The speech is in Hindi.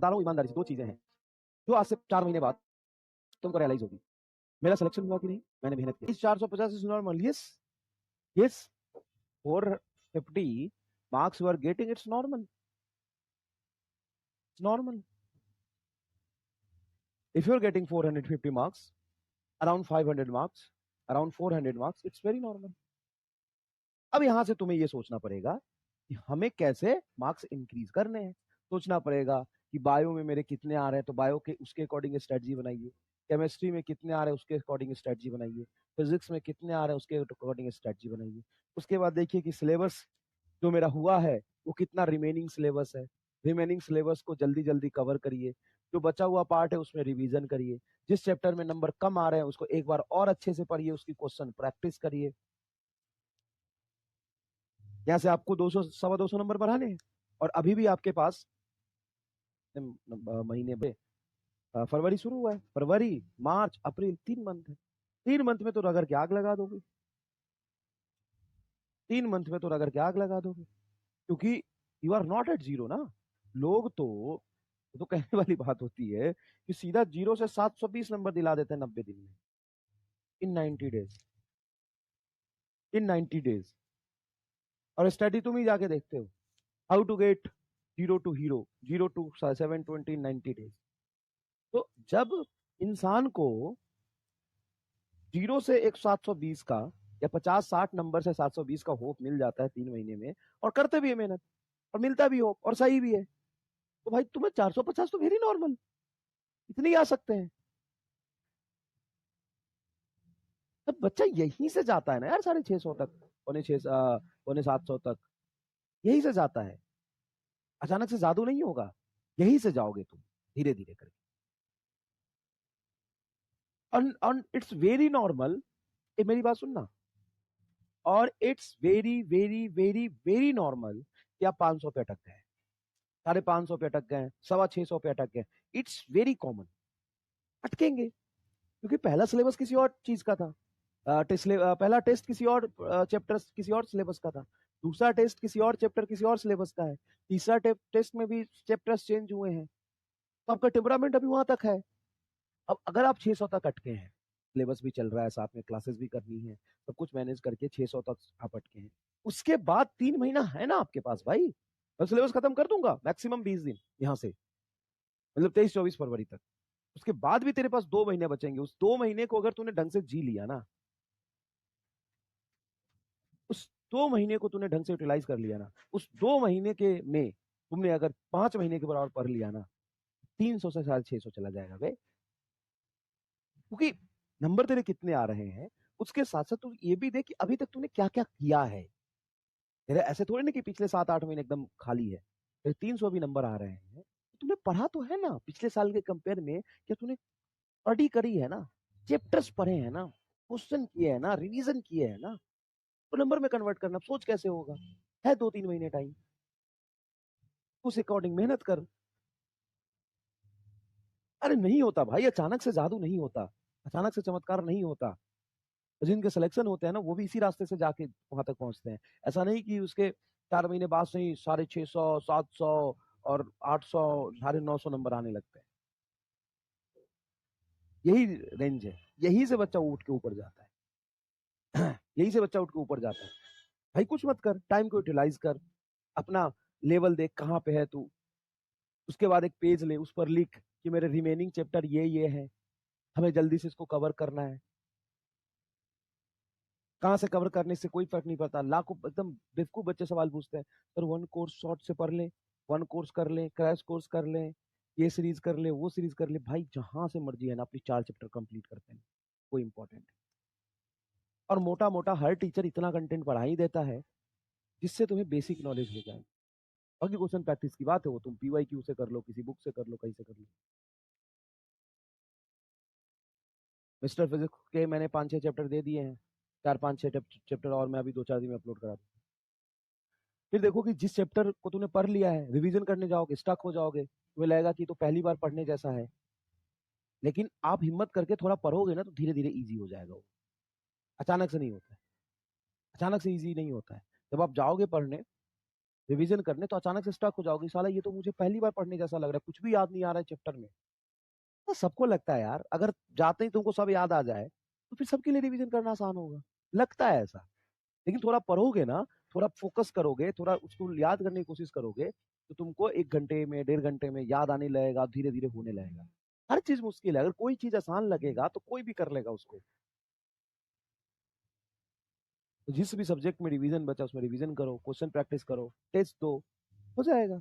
बता रहा हूँ ईमानदारी से, दो चीजें हैं जो आज से 4 महीने बाद तुमको रियलाइज होगी। मेरा सिलेक्शन हुआ कि नहीं, मैंने मेहनत की। 450 is normal, yes yes. 450 marks you are getting, it's normal, it's normal. If you're getting 450 marks, around 500 marks, around 400 marks, it's very normal. अब यहां से तुम्हें ये सोचना पड़ेगा कि हमें कैसे मार्क्स इंक्रीज करने हैं। सोचना पड़ेगा कि बायो में मेरे कितने आ रहे हैं, तो बायो के उसके अकॉर्डिंग स्ट्रेटजी बनाइए। केमिस्ट्री में कितने आ रहे हैं, उसके अकॉर्डिंग स्ट्रेटजी बनाइए। फिजिक्स में कितने आ रहे हैं, उसके अकॉर्डिंग स्ट्रेटजी बनाइए। उसके बाद देखिए कि सिलेबस जो मेरा हुआ है वो कितना रिमेनिंग सिलेबस है। रिमेनिंग सिलेबस को जल्दी जल्दी कवर करिए। जो बचा हुआ पार्ट है उसमें रिवीजन करिए। जिस चैप्टर में नंबर कम आ रहे हैं उसको एक बार और अच्छे से पढ़िए, उसकी क्वेश्चन प्रैक्टिस करिए। यहाँ से आपको 200 सवा 200 नंबर बढ़ाने हैं। और अभी भी आपके पास महीने में फरवरी शुरू हुआ है, फरवरी मार्च अप्रैल 3 मंथ है। 3 मंथ में तो रगड़ के आग लगा दोगे, 3 मंथ में तो रगड़ के आग लगा दोगे, क्योंकि you are not at zero ना। लोग तो कहने वाली बात होती है कि सीधा 0 से 720 नंबर दिला देते हैं 90 दिन में, इन 90 डेज, इन 90 डेज। और स्टडी तुम ही जाके देखते हो, how to get 0 to hero, 0 to 720 in 90 days. तो जब इंसान को 0 से एक 720 का या 50-60 नंबर से 720 का होप मिल जाता है 3 महीने में, और करते भी है मेहनत और मिलता भी होप और सही भी है, तो भाई तुम्हें 450 तो वेरी नॉर्मल, इतने ही आ सकते हैं। तब बच्चा यहीं से जाता है ना यार 650 तक, पौने 700 तक, यहीं से जाता है। अचानक से जादू नहीं होगा, यहीं से जाओगे तुम धीरे धीरे करके। और इट्स वेरी नॉर्मल, मेरी बात सुनना, और it's very very very very normal कि आप 500 पे अटक गए, 550 पे अटक गए, 650 पे अटक गए। इट्स वेरी कॉमन, अटकेंगे, क्योंकि पहला सिलेबस किसी और चीज का था। पहला टेस्ट किसी और चैप्टर किसी और सिलेबस का था, दूसरा टेस्ट किसी और चैप्टर किसी और सिलेबस का है, तीसरा टेस्ट में भी चैप्टर्स चेंज हुए हैं, तो आपका टेम्परामेंट अभी वहां तक है। अब अगर आप 600 तक अटके हैं, सिलेबस भी चल रहा है, साथ में क्लासेस भी करनी है, सब कुछ मैनेज करके 600 तक आप अटके हैं, उसके बाद 3 महीना है ना आपके पास भाई। मैं सिलेबस खत्म कर दूंगा मैक्सिमम 20 दिन यहाँ से, मतलब 23-24 फरवरी तक। उसके बाद भी तेरे पास 2 महीने बचेंगे। उस 2 महीने को अगर तूने ढंग से जी लिया ना, उस 2 महीने को तूने ढंग से यूटिलाइज कर लिया ना, उस 2 महीने के में तुमने अगर 5 महीने के बराबर पढ़ लिया ना, 300 से 650 चला जाएगा बे। क्योंकि नंबर तेरे कितने आ रहे हैं, उसके साथ साथ तू ये भी देख कि अभी तक तूने क्या क्या किया है। तेरे ऐसे थोड़े ना कि पिछले 7-8 महीने एकदम खाली है, तेरे 300 भी नंबर आ रहे हैं, तूने पढ़ा तो है ना पिछले साल के कंपेयर में। क्या तूने स्टडी करी है ना, चैप्टर्स पढ़े हैं ना, क्वेश्चन किए हैं ना, रिवीजन किए हैं ना, तो नंबर में कन्वर्ट करना सोच कैसे होगा। है 2-3 महीने टाइम, उस अकॉर्डिंग मेहनत कर। अरे नहीं होता भाई, अचानक से जादू नहीं होता, अचानक से चमत्कार नहीं होता। जिनके सिलेक्शन होते हैं ना वो भी इसी रास्ते से जाके वहां तक पहुंचते हैं। ऐसा नहीं कि उसके 4 महीने बाद से ही 650, 700 और 800, 950 नंबर आने लगते हैं। यही रेंज है, यही से बच्चा उठ के ऊपर जाता है। यही से बच्चा उठ के ऊपर जाता है। भाई कुछ मत कर, टाइम को यूटिलाइज कर, अपना लेवल देख कहाँ पे है तू। उसके बाद एक पेज ले, उस पर लिख कि मेरे रिमेनिंग चैप्टर ये है, हमें जल्दी से इसको कवर करना है। कहाँ से कवर करने से कोई फर्क नहीं पड़ता। लाखों एकदम बेवकूफ बच्चे सवाल पूछते हैं, सर 1 कोर्स शॉर्ट से पढ़ लें, 1 कोर्स कर लें, क्रैश कोर्स कर लें, ये सीरीज कर ले, वो सीरीज कर ले। भाई जहां से मर्जी है ना, अपनी 4 चैप्टर कंप्लीट करते हैं, कोई इंपॉर्टेंट है। और मोटा मोटा हर टीचर इतना कंटेंट पढ़ा ही देता है जिससे तुम्हें बेसिक नॉलेज हो जाए। बाकी क्वेश्चन प्रैक्टिस की बात है, वो तुम PYQ से कर लो, किसी बुक से कर लो, कहीं से कर लो। मिस्टर फिजिक्स के मैंने 5-6 चैप्टर दे दिए हैं, 4-5-6 चैप्टर और मैं अभी 2-4 दिन में अपलोड करा दूँ। फिर देखो कि जिस चैप्टर को तूने पढ़ लिया है, रिवीजन करने जाओगे स्टक हो जाओगे, तुम्हें लगेगा कि तो पहली बार पढ़ने जैसा है। लेकिन आप हिम्मत करके थोड़ा पढ़ोगे ना तो धीरे धीरे इजी हो जाएगा वो। अचानक से नहीं होता है, अचानक से इजी नहीं होता है। जब आप जाओगे पढ़ने, रिवीजन करने, तो अचानक से स्टक हो जाओगे, साला ये तो मुझे पहली बार पढ़ने जैसा लग रहा है, कुछ भी याद नहीं आ रहा है चैप्टर में। तो सबको लगता है यार, अगर जाते ही तुमको सब याद आ जाए तो फिर सबके लिए रिवीजन करना आसान होगा, लगता है ऐसा। लेकिन थोड़ा पढ़ोगे ना, थोड़ा फोकस करोगे, थोड़ा उसको याद करने की कोशिश करोगे, तो तुमको 1 घंटे में, 1.5 घंटे में याद आने लगेगा, धीरे धीरे होने लगेगा। हर चीज मुश्किल है, अगर कोई चीज आसान लगेगा तो कोई भी कर लेगा उसको। तो जिस भी सब्जेक्ट में रिवीजन बचा उसमें रिवीजन करो, क्वेश्चन प्रैक्टिस करो, टेस्ट दो, हो जाएगा।